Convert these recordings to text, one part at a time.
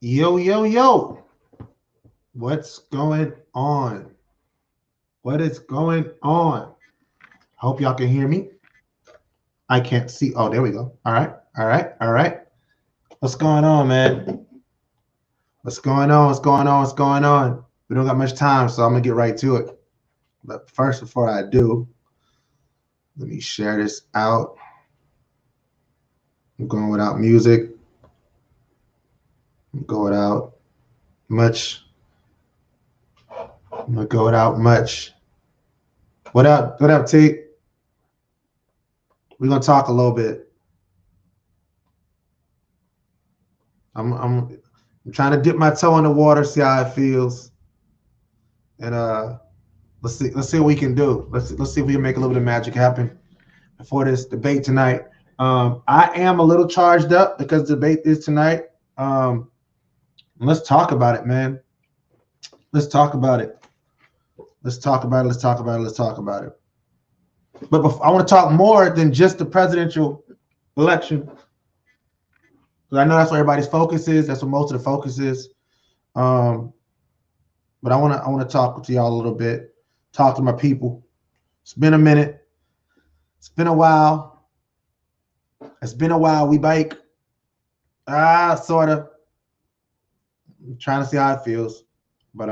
Yo, yo, yo. What's going on? What is going on? Hope y'all can hear me. I can't see. Oh, there we go. All right. All right. All right. What's going on, man? What's going on? What's going on? What's going on? We don't got much time, so I'm going to get right to it. But first, before I do, let me share this out. I'm going without music. I'm going without much. I'm going to go without much. What up? What up, T? We're going to talk a little bit. I'm trying to dip my toe in the water, see how it feels, and let's see what we can do. Let's see if we can make a little bit of magic happen before this debate tonight. I am a little charged up because the debate is tonight. Let's talk about it, man. Let's talk about it. Let's talk about it. Let's talk about it. Let's talk about it. But I want to talk more than just the presidential election. I know that's where everybody's focus is. That's what most of the focus is. But I want to talk to y'all a little bit. Talk to my people. It's been a minute. It's been a while. It's been a while. We bike. Sort of. I'm trying to see how it feels. But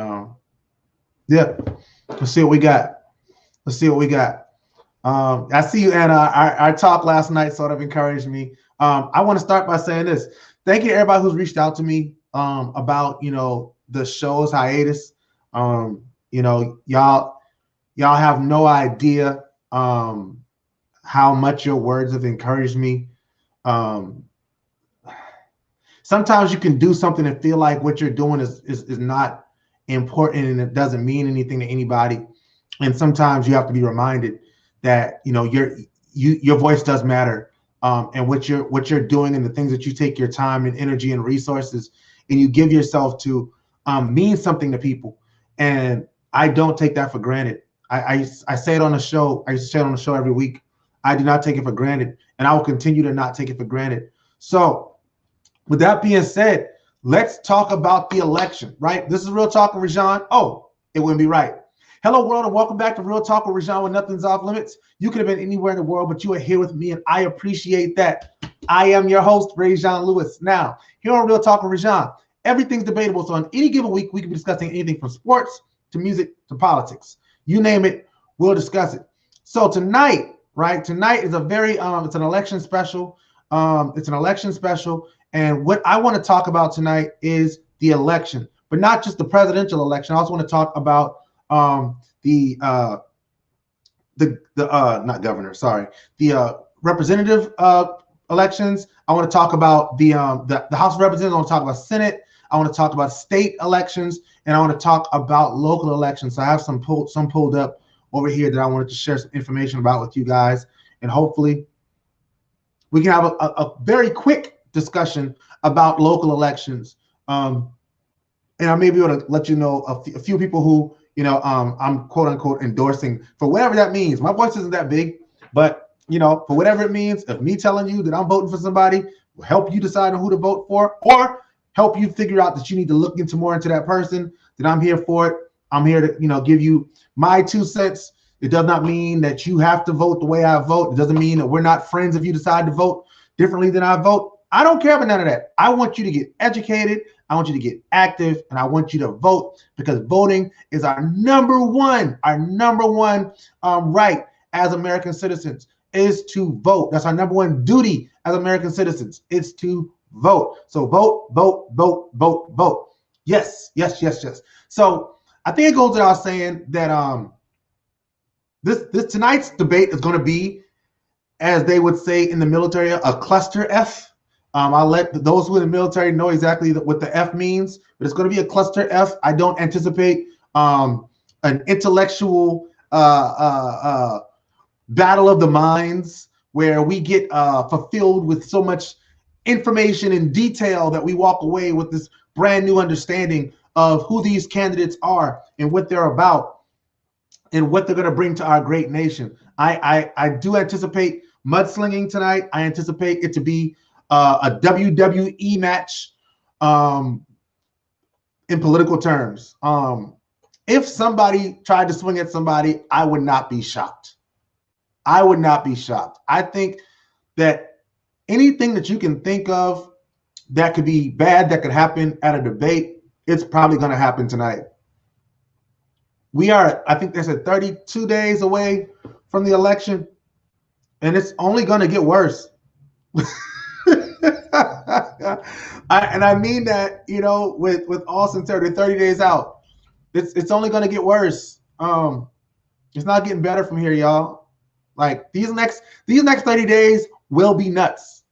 yeah. Let's see what we got. Let's see what we got. I see you, Anna. Our talk last night sort of encouraged me. I want to start by saying this. Thank you to everybody who's reached out to me about, the show's hiatus. Y'all have no idea how much your words have encouraged me. Sometimes you can do something and feel like what you're doing is not important and it doesn't mean anything to anybody. And sometimes you have to be reminded that your voice does matter. And what you're doing and the things that you take your time and energy and resources and you give yourself to means something to people. And I don't take that for granted. I say it on the show. I used to say it on the show every week. I do not take it for granted, and I will continue to not take it for granted. So with that being said, let's talk about the election, right? This is Real Talk with Rajan. Oh, it wouldn't be right. Hello, world, and welcome back to Real Talk with Rajan, when nothing's off limits. You could have been anywhere in the world, but you are here with me, and I appreciate that. I am your host, Rajan Lewis. Now, here on Real Talk with Rajan, everything's debatable. So on any given week, we can be discussing anything from sports to music to politics. You name it, we'll discuss it. So tonight, right? Tonight is a very it's an election special. It's an election special, and what I want to talk about tonight is the election, but not just the presidential election. I also want to talk about not governor, sorry, the representative elections. I want to talk about the House of Representatives. I want to talk about Senate. I want to talk about state elections, and I want to talk about local elections. So I have some pulled up over here that I wanted to share some information about with you guys, and hopefully we can have a very quick discussion about local elections. And I may be able to let you know a few people who I'm quote unquote endorsing for whatever that means. My voice isn't that big, but for whatever it means, if me telling you that I'm voting for somebody will help you decide on who to vote for, or help you figure out that you need to look more into that person, then I'm here for it. I'm here to, give you my 2 cents. It does not mean that you have to vote the way I vote. It doesn't mean that we're not friends if you decide to vote differently than I vote. I don't care about none of that. I want you to get educated. I want you to get active, and I want you to vote, because voting is our number one right as American citizens, is to vote. That's our number one duty as American citizens, is to vote. So vote, vote, vote, vote, vote. Yes, yes, yes, yes. So I think it goes without saying that this tonight's debate is going to be, as they would say in the military, a cluster F. I'll let those who are in the military know exactly what the F means, but it's going to be a cluster F. I don't anticipate an intellectual battle of the minds where we get fulfilled with so much information and detail that we walk away with this brand new understanding of who these candidates are and what they're about and what they're going to bring to our great nation. I do anticipate mudslinging tonight. I anticipate it to be a WWE match in political terms. If somebody tried to swing at somebody, I would not be shocked. I would not be shocked. I think that anything that you can think of that could be bad, that could happen at a debate, it's probably going to happen tonight. We are, I think they said 32 days away from the election, and it's only going to get worse. I mean that, you know, with all sincerity, 30 days out. It's only going to get worse. It's not getting better from here, y'all. Like these next 30 days will be nuts.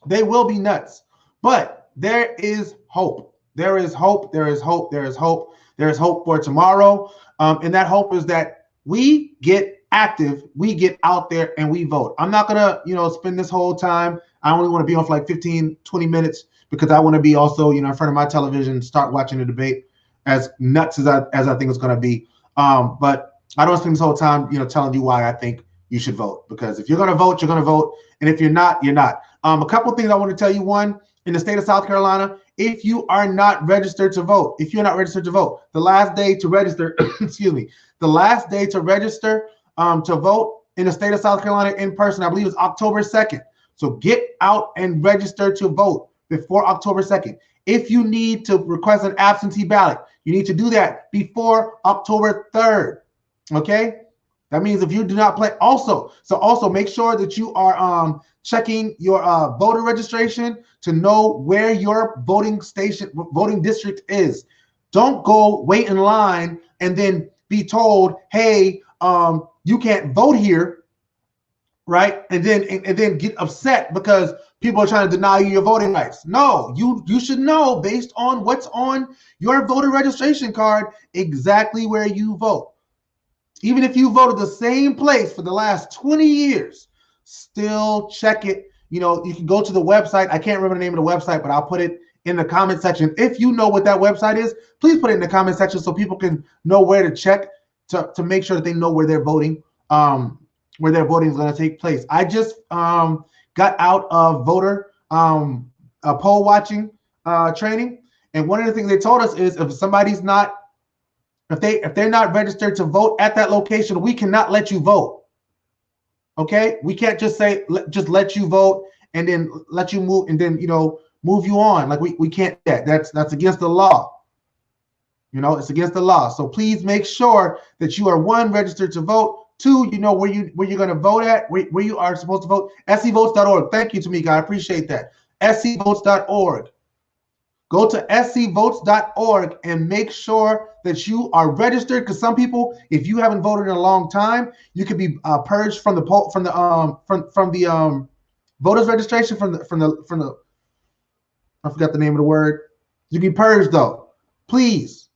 They will be nuts. But there is hope. There is hope. There is hope. There is hope. There is hope for tomorrow. And that hope is that we get active, we get out there and we vote. I'm not gonna, you know, spend this whole time. I only want to be on for like 15, 20 minutes because I want to be also, you know, in front of my television, start watching the debate, as nuts as I think it's gonna be. But I don't spend this whole time, you know, telling you why I think you should vote. Because if you're gonna vote, you're gonna vote. And if you're not, you're not. A couple of things I want to tell you. One, in the state of South Carolina, if you are not registered to vote, the last day to register, excuse me, the last day to register to vote in the state of South Carolina in person, I believe it's October 2nd. So get out and register to vote before October 2nd. If you need to request an absentee ballot, you need to do that before October 3rd. Okay? That means if you do not play, also make sure that you are checking your voter registration to know where your voting district is. Don't go wait in line and then be told, hey, you can't vote here, right? And then get upset because people are trying to deny you your voting rights. No, you should know based on what's on your voter registration card exactly where you vote. Even if you voted the same place for the last 20 years, still check it. You know, you can go to the website. I can't remember the name of the website, but I'll put it in the comment section. If you know what that website is, please put it in the comment section so people can know where to check to make sure that they know where they're voting, where their voting is going to take place. I just got out of voter poll watching training, and one of the things they told us is if somebody's not, if they're not registered to vote at that location, we cannot let you vote. Okay, we can't just say just let you vote and then let you move and then, you know, move you on. Like we can't do that. That's against the law. You know, it's against the law. So please make sure that you are, one, registered to vote. Two, you know where you're going to vote at, where you are supposed to vote. scvotes.org. Thank you, Tamika. I appreciate that. scvotes.org. Go to scvotes.org and make sure that you are registered, because some people, if you haven't voted in a long time, you could be purged from the poll, from the voters registration, from the I forgot the name of the word. You can be purged though. Please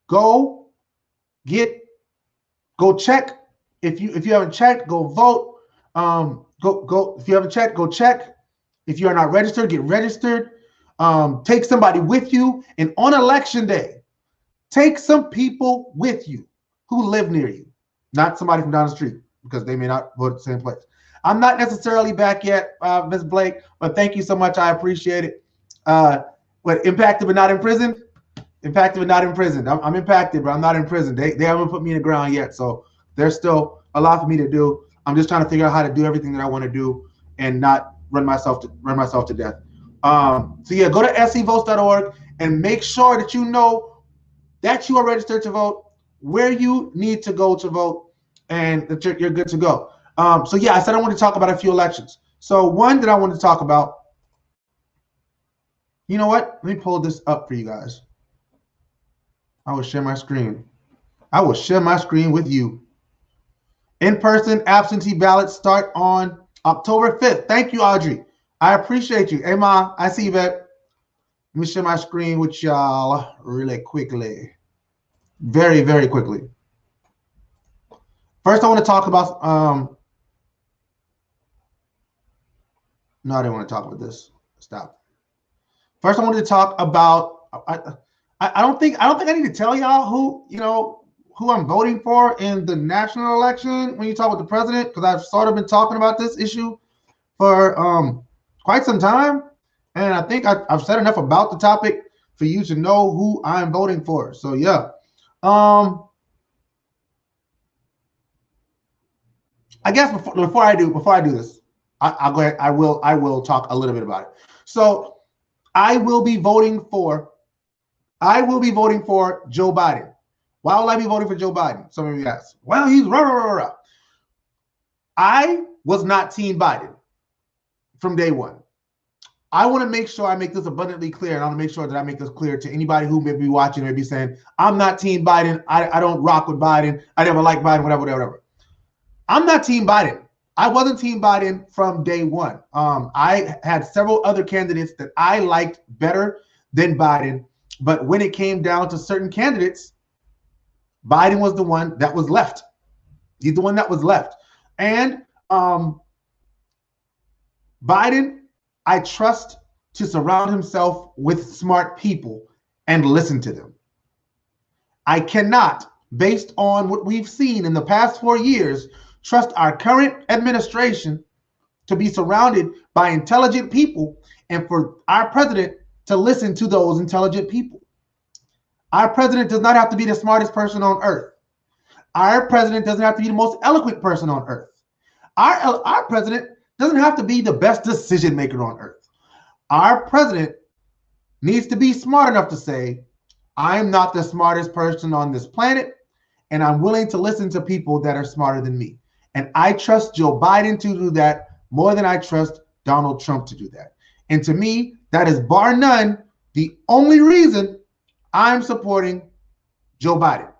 go check. If you haven't checked, go vote. Go if you haven't checked, go check. If you are not registered, get registered. Take somebody with you, and on election day, take some people with you who live near you, not somebody from down the street, because they may not vote at the same place. I'm not necessarily back yet, Ms. Blake, but thank you so much. I appreciate it. What, impacted but not imprisoned? Impacted but not imprisoned. I'm impacted, but I'm not in prison. They haven't put me in the ground yet, so there's still a lot for me to do. I'm just trying to figure out how to do everything that I want to do and not run myself to death. So yeah, go to scvotes.org and make sure that you know that you are registered to vote, where you need to go to vote, and that you're good to go. So yeah, I said I want to talk about a few elections. So one that I want to talk about, you know what? Let me pull this up for you guys. I will share my screen. I will share my screen with you. In-person absentee ballots start on October 5th. Thank you, Audrey. I appreciate you. Hey, Ma, I see you, babe. Let me share my screen with y'all really quickly. Very, very quickly. First, I want to talk about, no, I didn't want to talk about this. Stop. First, I wanted to talk about, I don't think I need to tell y'all who I'm voting for in the national election when you talk with the president, because I've sort of been talking about this issue for quite some time, and I think I've said enough about the topic for you to know who I'm voting for. So yeah. I guess before I do this, I'll go ahead. I will talk a little bit about it. So I will be voting for Joe Biden. Why will I be voting for Joe Biden? Some of you ask. Well, he's rah, rah, rah, rah. I was not Team Biden from day one. I want to make sure I make this abundantly clear, and I want to make sure that I make this clear to anybody who may be watching, may be saying, I'm not Team Biden. I don't rock with Biden. I never liked Biden, whatever. I'm not Team Biden. I wasn't Team Biden from day one. I had several other candidates that I liked better than Biden, but when it came down to certain candidates, Biden was the one that was left. He's the one that was left. And Biden, I trust to surround himself with smart people and listen to them. I cannot, based on what we've seen in the past 4 years, trust our current administration to be surrounded by intelligent people and for our president to listen to those intelligent people. Our president does not have to be the smartest person on earth. Our president doesn't have to be the most eloquent person on earth. Our president doesn't have to be the best decision maker on earth. Our president needs to be smart enough to say, I'm not the smartest person on this planet, and I'm willing to listen to people that are smarter than me. And I trust Joe Biden to do that more than I trust Donald Trump to do that. And to me, that is bar none the only reason I'm supporting Joe Biden.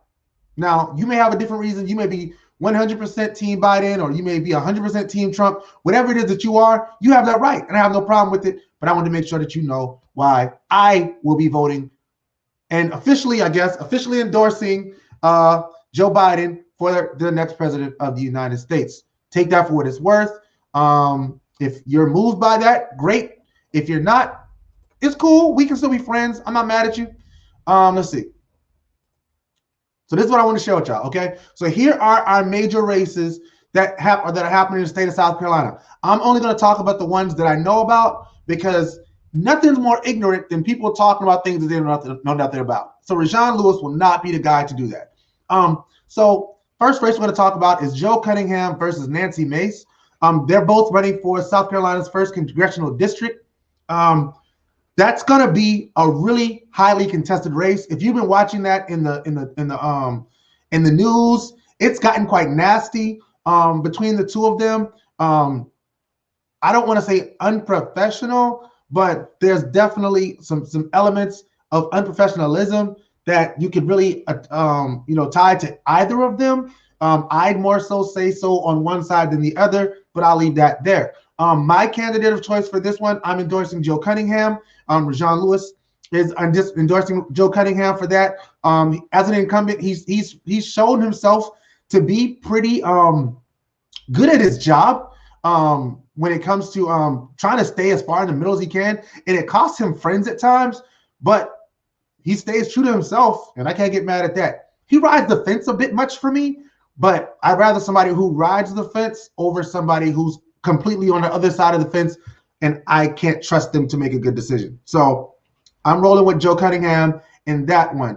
Now, you may have a different reason. You may be 100% Team Biden, or you may be 100% Team Trump. Whatever it is that you are, you have that right, and I have no problem with it. But I want to make sure that you know why I will be voting and officially endorsing Joe Biden for the next president of the United States. Take that for what it's worth. If you're moved by that, great. If you're not, it's cool. We can still be friends. I'm not mad at you. Let's see. So this is what I want to share with y'all, okay? So here are our major races that are happening in the state of South Carolina. I'm only going to talk about the ones that I know about, because nothing's more ignorant than people talking about things that they don't know nothing about. So Rajon Lewis will not be the guy to do that. So first race we're going to talk about is Joe Cunningham versus Nancy Mace. They're both running for South Carolina's 1st congressional district. That's going to be a really highly contested race. If you've been watching that in the news, it's gotten quite nasty between the two of them. I don't want to say unprofessional, but there's definitely some elements of unprofessionalism that you could really tie to either of them. I'd more so say so on one side than the other, but I'll leave that there. My candidate of choice for this one, I'm endorsing Joe Cunningham. Rajon Lewis is endorsing Joe Cunningham for that. As an incumbent, he's shown himself to be pretty good at his job when it comes to trying to stay as far in the middle as he can. And it costs him friends at times, but he stays true to himself, and I can't get mad at that. He rides the fence a bit much for me, but I'd rather somebody who rides the fence over somebody who's completely on the other side of the fence, and I can't trust them to make a good decision. So I'm rolling with Joe Cunningham in that one.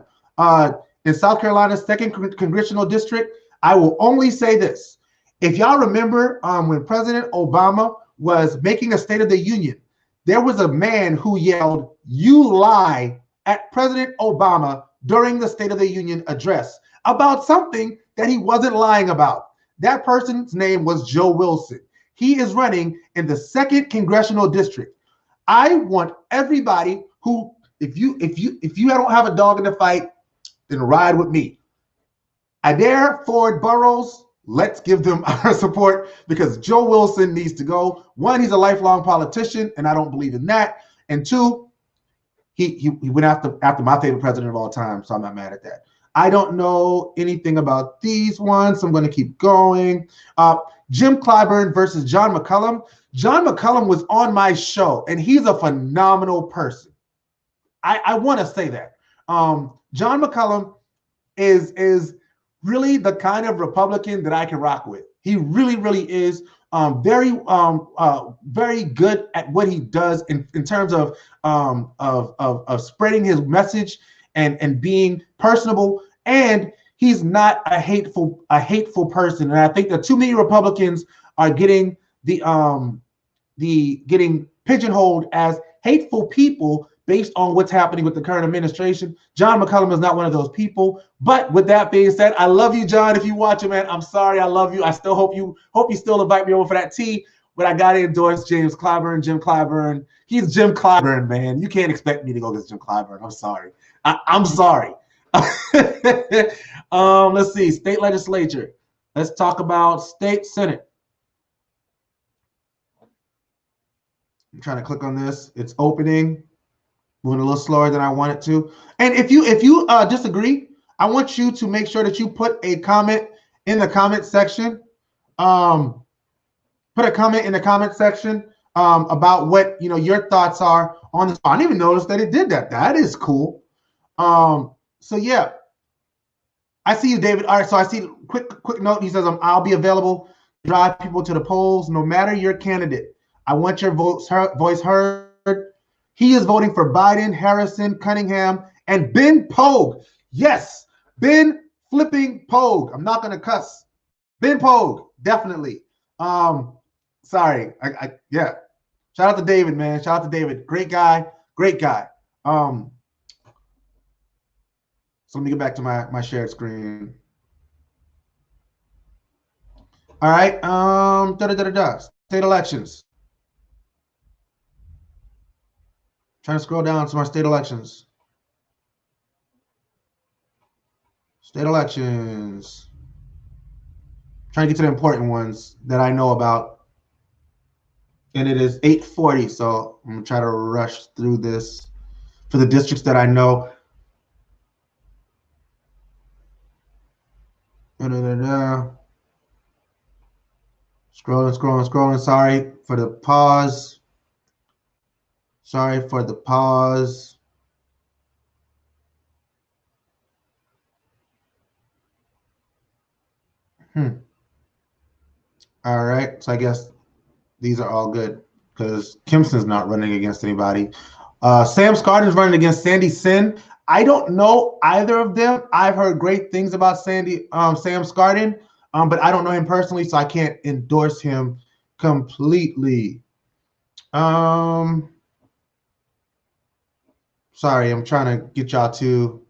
In South Carolina's 2nd congressional district, I will only say this. If y'all remember when President Obama was making a State of the Union, there was a man who yelled, "You lie," at President Obama during the State of the Union address about something that he wasn't lying about. That person's name was Joe Wilson. He is running in the 2nd congressional district. I want everybody who, if you don't have a dog in the fight, then ride with me. Adair Ford Burrows, let's give them our support, because Joe Wilson needs to go. One, he's a lifelong politician, and I don't believe in that. And two, he went after my favorite president of all time, so I'm not mad at that. I don't know anything about these ones, so I'm going to keep going. Jim Clyburn versus John McCollum. John McCollum was on my show, and he's a phenomenal person. I want to say that. John McCollum is really the kind of Republican that I can rock with. He really, really is. very good at what he does in terms of spreading his message and being personable. And he's not a hateful person. And I think that too many Republicans are getting getting pigeonholed as hateful people based on what's happening with the current administration. John McCollum is not one of those people. But with that being said, I love you, John. If you watching, man, I'm sorry. I love you. I still hope you still invite me over for that tea. But I got to endorse Jim Clyburn. He's Jim Clyburn, man. You can't expect me to go against Jim Clyburn. I'm sorry. I'm sorry. Let's see. State legislature. Let's talk about state senate. I'm trying to click on this. It's opening. Moving a little slower than I want it to. And if you disagree, I want you to make sure that you put a comment in the comment section. Put a comment in the comment section about what your thoughts are on this. I didn't even notice that it did that. That is cool. So yeah, I see you, David. All right, so I see quick note. He says I'll be available to drive people to the polls, no matter your candidate. I want your voice heard. He is voting for Biden, Harrison, Cunningham, and Ben Pogue. Yes, Ben flipping Pogue. I'm not gonna cuss. Ben Pogue, definitely. Sorry. Yeah. Shout out to David, man. Shout out to David. Great guy. So let me get back to my shared screen. All right. State elections. Trying to scroll down to my state elections. Trying to get to the important ones that I know about. And it is 8:40, so I'm going to try to rush through this for the districts that I know. Scrolling. Sorry for the pause. All right, so I guess these are all good because Kimson's not running against anybody. Sam Scardin's running against Sandy Sin. I don't know either of them. I've heard great things about Sam Scardin, but I don't know him personally, so I can't endorse him completely. Sorry, I'm trying to get y'all to.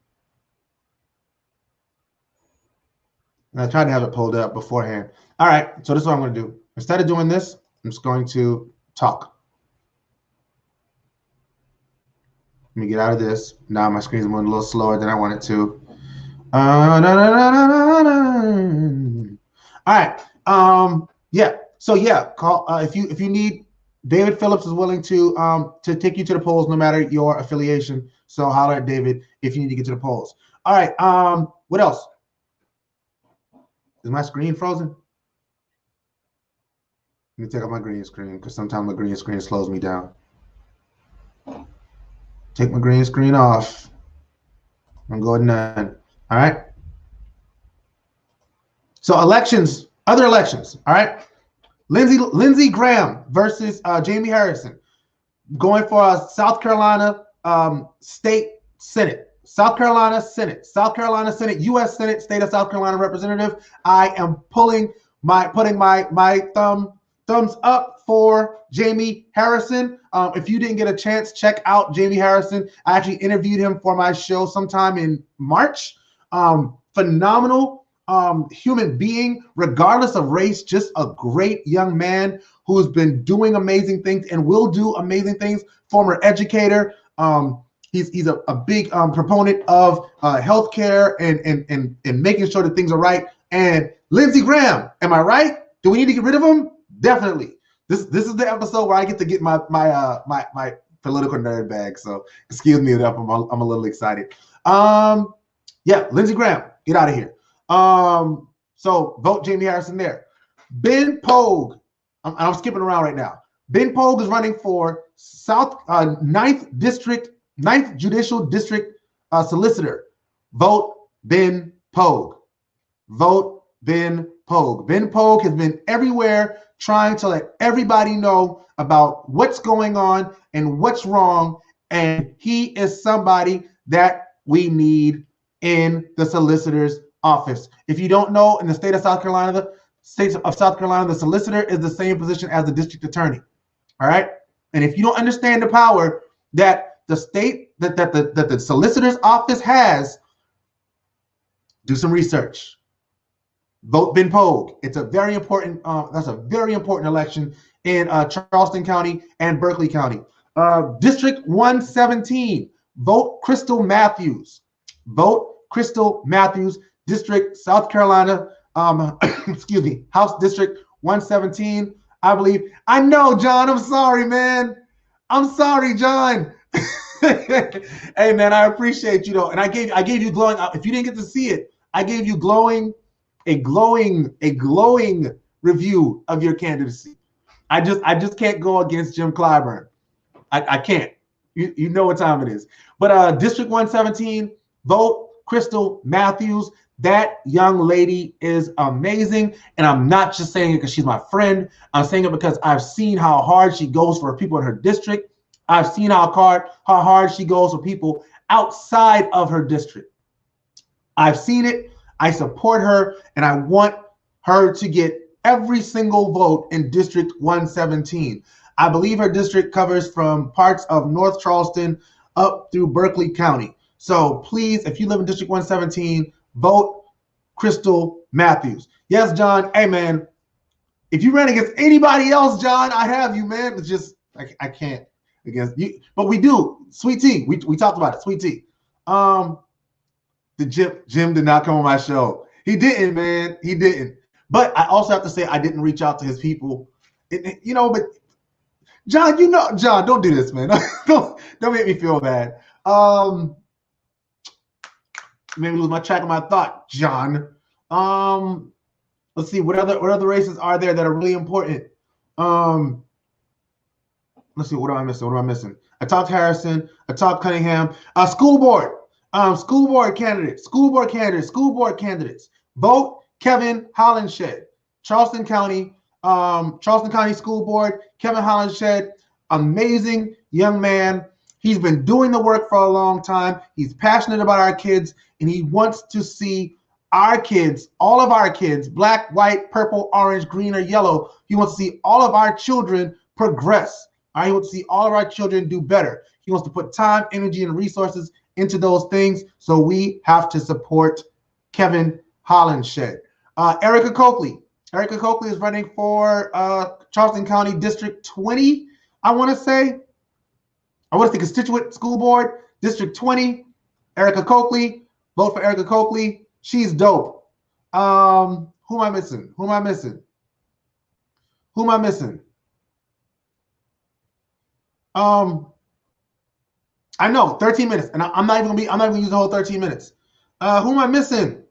And I tried to have it pulled up beforehand. All right, so this is what I'm going to do. Instead of doing this, I'm just going to talk. Let me get out of this. Now my screen's moving a little slower than I want it to. All right. Yeah. So yeah, call if you need. David Phillips is willing to take you to the polls no matter your affiliation. So holler at David if you need to get to the polls. All right. What else? Is my screen frozen? Let me take out my green screen because sometimes my green screen slows me down. Take my green screen off. I'm going none. All right. So elections, other elections. All right. Lindsey Graham versus Jamie Harrison, going for a South Carolina state senate. South Carolina Senate, U.S. Senate, state of South Carolina representative. I am putting my thumbs up for Jamie Harrison. If you didn't get a chance, check out Jamie Harrison. I actually interviewed him for my show sometime in March. Phenomenal human being, regardless of race, just a great young man who's been doing amazing things and will do amazing things. Former educator. He's a big proponent of healthcare and making sure that things are right. And Lindsey Graham, am I right? Do we need to get rid of him? Definitely. This is the episode where I get to get my political nerd bag. So excuse me, I'm a little excited. Yeah, Lindsey Graham, get out of here. So vote Jamie Harrison there. Ben Pogue, I'm skipping around right now. Ben Pogue is running for South 9th Judicial District Solicitor. Vote Ben Pogue. Vote Ben Pogue. Ben Pogue has been everywhere trying to let everybody know about what's going on and what's wrong. And he is somebody that we need in the solicitor's office. If you don't know, in the state of South Carolina, the solicitor is the same position as the district attorney. All right. And if you don't understand the power that the state, that the solicitor's office has, do some research. Vote Ben Pogue. It's a very important, that's a very important election in Charleston County and Berkeley County. District 117, vote Crystal Matthews. Vote Crystal Matthews, District South Carolina, excuse me, House District 117, I believe. I know, John, I'm sorry, man. I'm sorry, John. Hey, man, I appreciate you, though. And I gave you glowing, if you didn't get to see it, I gave you a glowing review of your candidacy. I just can't go against Jim Clyburn. I can't. You know what time it is. But District 117, vote Crystal Matthews. That young lady is amazing. And I'm not just saying it because she's my friend. I'm saying it because I've seen how hard she goes for people in her district. I've seen how hard she goes for people outside of her district. I've seen it. I support her, and I want her to get every single vote in District 117. I believe her district covers from parts of North Charleston up through Berkeley County. So please, if you live in District 117, vote Crystal Matthews. Yes, John. Hey, man, if you ran against anybody else, John, I have you, man. It's just, I can't against you. But we do. Sweet Tea. We talked about it. Sweet Tea. Jim did not come on my show. He didn't, man. He didn't. But I also have to say I didn't reach out to his people. But John, John, don't do this, man. don't make me feel bad. Made me lose my track of my thought, John. Let's see, what other races are there that are really important? Let's see, what am I missing? I talked Harrison. I talked Cunningham. School board candidates. Vote Kevin Hollenshed. Charleston County School Board. Kevin Hollenshed, amazing young man. He's been doing the work for a long time. He's passionate about our kids, and he wants to see our kids, all of our kids, black, white, purple, orange, green, or yellow. He wants to see all of our children progress. He wants to see all of our children do better. He wants to put time, energy, and resources into those things. So we have to support Kevin Hollenshed. Erika Coakley. Erika Coakley is running for Charleston County District 20, I want to say. I want to say Constituent School Board, District 20. Erika Coakley. Vote for Erika Coakley. She's dope. Who am I missing? I know, 13 minutes, and I'm not even gonna use the whole 13 minutes. Who am I missing?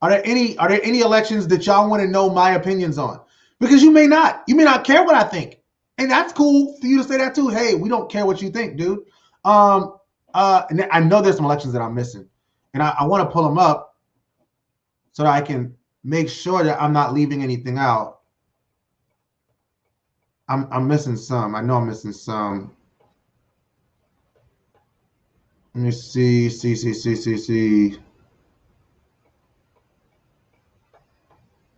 Are there any elections that y'all want to know my opinions on? Because you may not care what I think, and that's cool for you to say that too. Hey, we don't care what you think, dude. And I know there's some elections that I'm missing, and I want to pull them up so that I can make sure that I'm not leaving anything out. I'm missing some. I know I'm missing some. Let me see.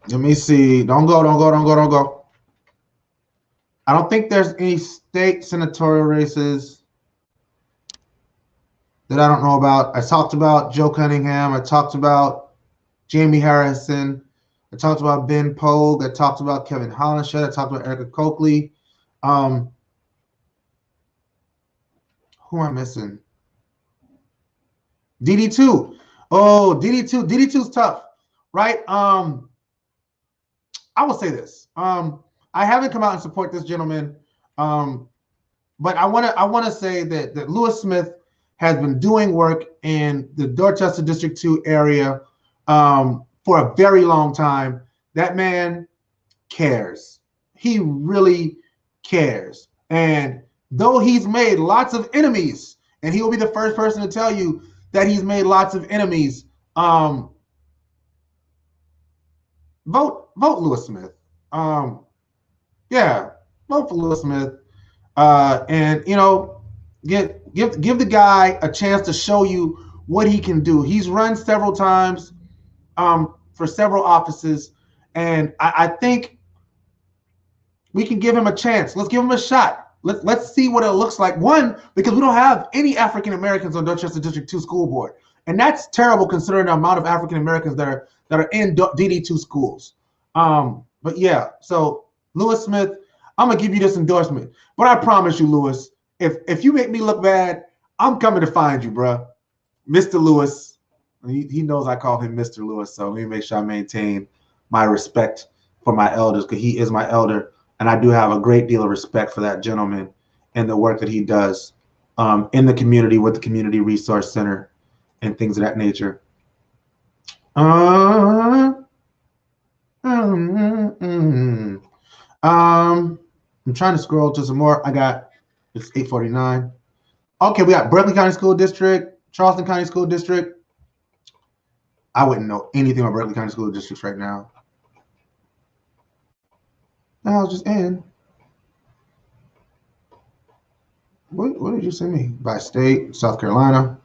Let me see. Don't go. I don't think there's any state senatorial races that I don't know about. I talked about Joe Cunningham. I talked about Jamie Harrison. I talked about Ben Pogue. I talked about Kevin Hollenshed. I talked about Erika Coakley. Who am I missing? DD2. Oh, DD2. DD2 is tough, right? I will say this. I haven't come out and support this gentleman, but I want to say that Lewis Smith has been doing work in the Dorchester District 2 area for a very long time. That man cares. He really cares. And though he's made lots of enemies, and he will be the first person to tell you that he's made lots of enemies, vote Lewis Smith. Yeah, vote for Lewis Smith. And give the guy a chance to show you what he can do. He's run several times for several offices, and I think we can give him a chance. Let's give him a shot. Let's see what it looks like. One, because we don't have any African Americans on Dorchester District 2 School Board, and that's terrible considering the amount of African Americans that are in DD2 schools. But yeah, so Lewis Smith, I'm gonna give you this endorsement, but I promise you, Lewis, if you make me look bad, I'm coming to find you, bro. Mr. Lewis. He knows I call him Mr. Lewis, so let me make sure I maintain my respect for my elders, because he is my elder, and I do have a great deal of respect for that gentleman and the work that he does in the community with the Community Resource Center and things of that nature. I'm trying to scroll to some more. It's 8:49. Okay, we got Berkeley County School District, Charleston County School District. I wouldn't know anything about Berkeley County School Districts right now. No, I was just in. What did you send me? By state, South Carolina.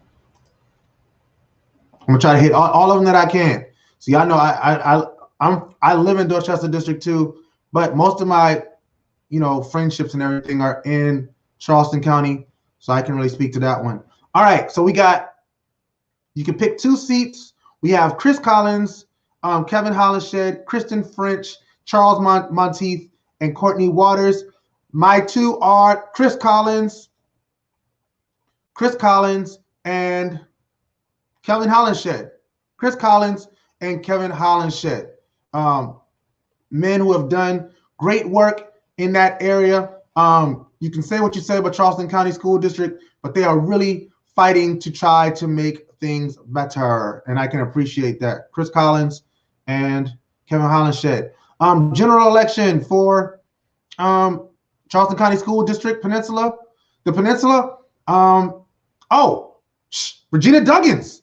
I'm gonna try to hit all of them that I can. See, I know I live in Dorchester District 2, but most of my friendships and everything are in Charleston County, so I can really speak to that one. All right, so you can pick 2 seats. We have Chris Collins, Kevin Hollenshed, Kristen French, Charles Monteith, and Courtney Waters. My 2 are Chris Collins, and Kevin Hollenshed. Chris Collins and Kevin Hollenshed. Men who have done great work in that area. You can say what you say about Charleston County School District, but they are really fighting to try to make things better, and I can appreciate that. Chris Collins and Kevin Hollenshed. General election for Charleston County School District Peninsula. The Peninsula. Regina Duggins.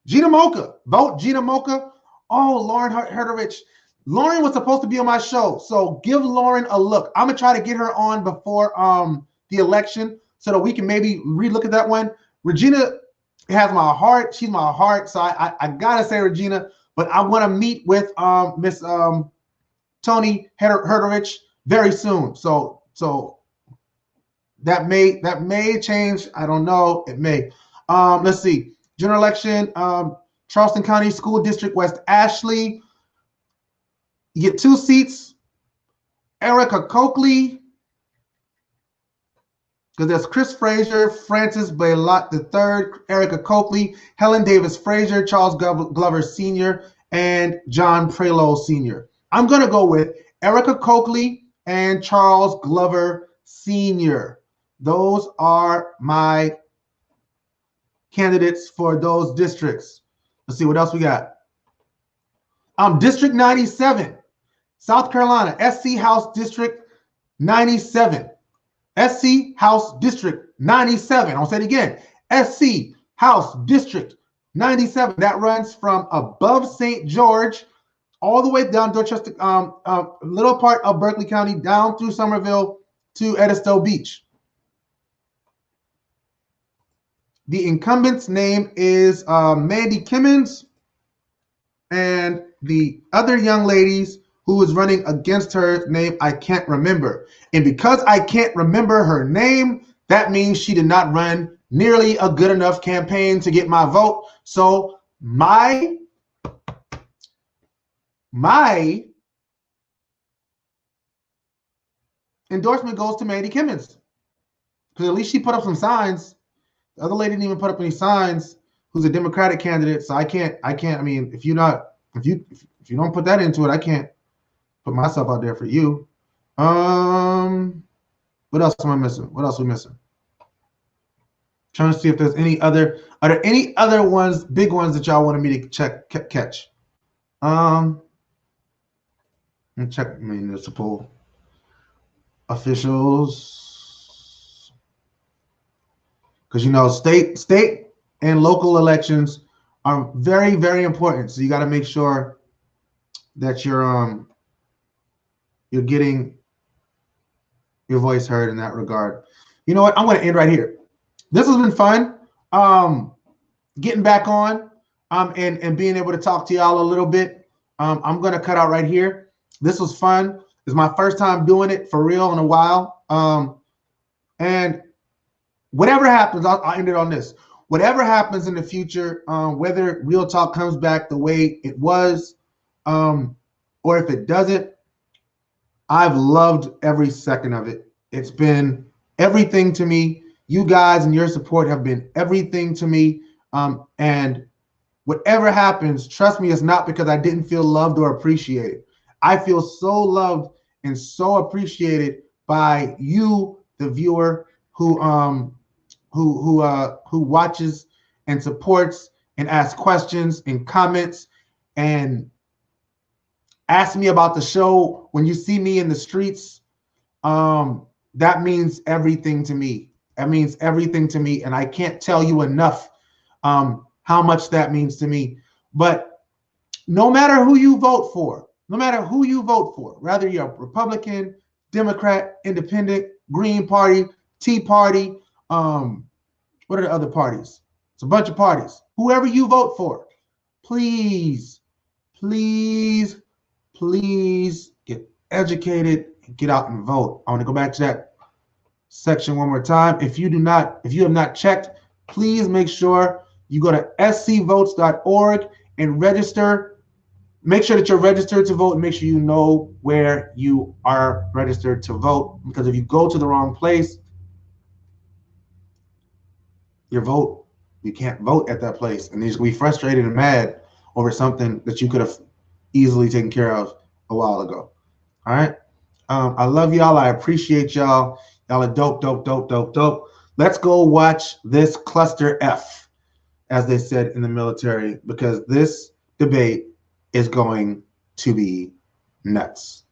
Gina Mocha. Vote Gina Mocha. Oh, Lauren Herderich. Lauren was supposed to be on my show, so give Lauren a look. I'm gonna try to get her on before the election so that we can maybe relook at that one. Regina has my heart. She's my heart, so I gotta say Regina. But I want to meet with Miss Tony Herderich very soon. So that may change. I don't know. It may. Let's see. General election. Charleston County School District West Ashley. You get 2 seats. Erika Coakley. Because there's Chris Frazier, Francis Baylott III, Erika Coakley, Helen Davis Frazier, Charles Glover Sr., and John Prelo Sr. I'm going to go with Erika Coakley and Charles Glover Sr. Those are my candidates for those districts. Let's see what else we got. District 97, South Carolina, SC House District 97. SC House District 97. I'll say it again. SC House District 97. That runs from above St. George all the way down Dorchester, little part of Berkeley County, down through Somerville to Edisto Beach. The incumbent's name is Mandy Kimmons, and the other young ladies who is running against her name, I can't remember. And because I can't remember her name, that means she did not run nearly a good enough campaign to get my vote. So my endorsement goes to Mandy Kimmons, because at least she put up some signs. The other lady didn't even put up any signs, who's a Democratic candidate. So I can't, I mean, if you don't put that into it, I can't put myself out there for you. What else am I missing? What else are we missing? Trying to see if there's any other. Are there any other ones, big ones, that y'all wanted me to catch? Let me check municipal officials, because state and local elections are very, very important. So you got to make sure that you're getting your voice heard in that regard. You know what? I'm going to end right here. This has been fun. Getting back on and being able to talk to y'all a little bit. I'm going to cut out right here. This was fun. It's my first time doing it for real in a while. And whatever happens, I'll end it on this. Whatever happens in the future, whether Real Talk comes back the way it was, or if it doesn't, I've loved every second of it. It's been everything to me. You guys and your support have been everything to me. And whatever happens, trust me, it's not because I didn't feel loved or appreciated. I feel so loved and so appreciated by you, the viewer, who watches and supports and asks questions and comments and ask me about the show. When you see me in the streets, that means everything to me. That means everything to me, and I can't tell you enough how much that means to me. But no matter who you vote for, whether you're a Republican, Democrat, Independent, Green Party, Tea Party, what are the other parties? It's a bunch of parties. Whoever you vote for, please, please, please get educated and get out and vote. I want to go back to that section one more time. If you have not checked, please make sure you go to scvotes.org and register. Make sure that you're registered to vote and make sure you know where you are registered to vote. Because if you go to the wrong place, you can't vote at that place. And you're just going to be frustrated and mad over something that you could have easily taken care of a while ago. All right. I love y'all. I appreciate y'all. Y'all are dope, dope, dope, dope, dope. Let's go watch this cluster F, as they said in the military, because this debate is going to be nuts.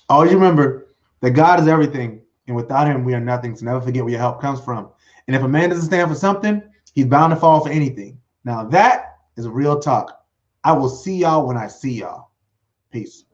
Always remember that God is everything, and without him, we are nothing. So never forget where your help comes from. And if a man doesn't stand for something, he's bound to fall for anything. Now that is real talk. I will see y'all when I see y'all. Peace.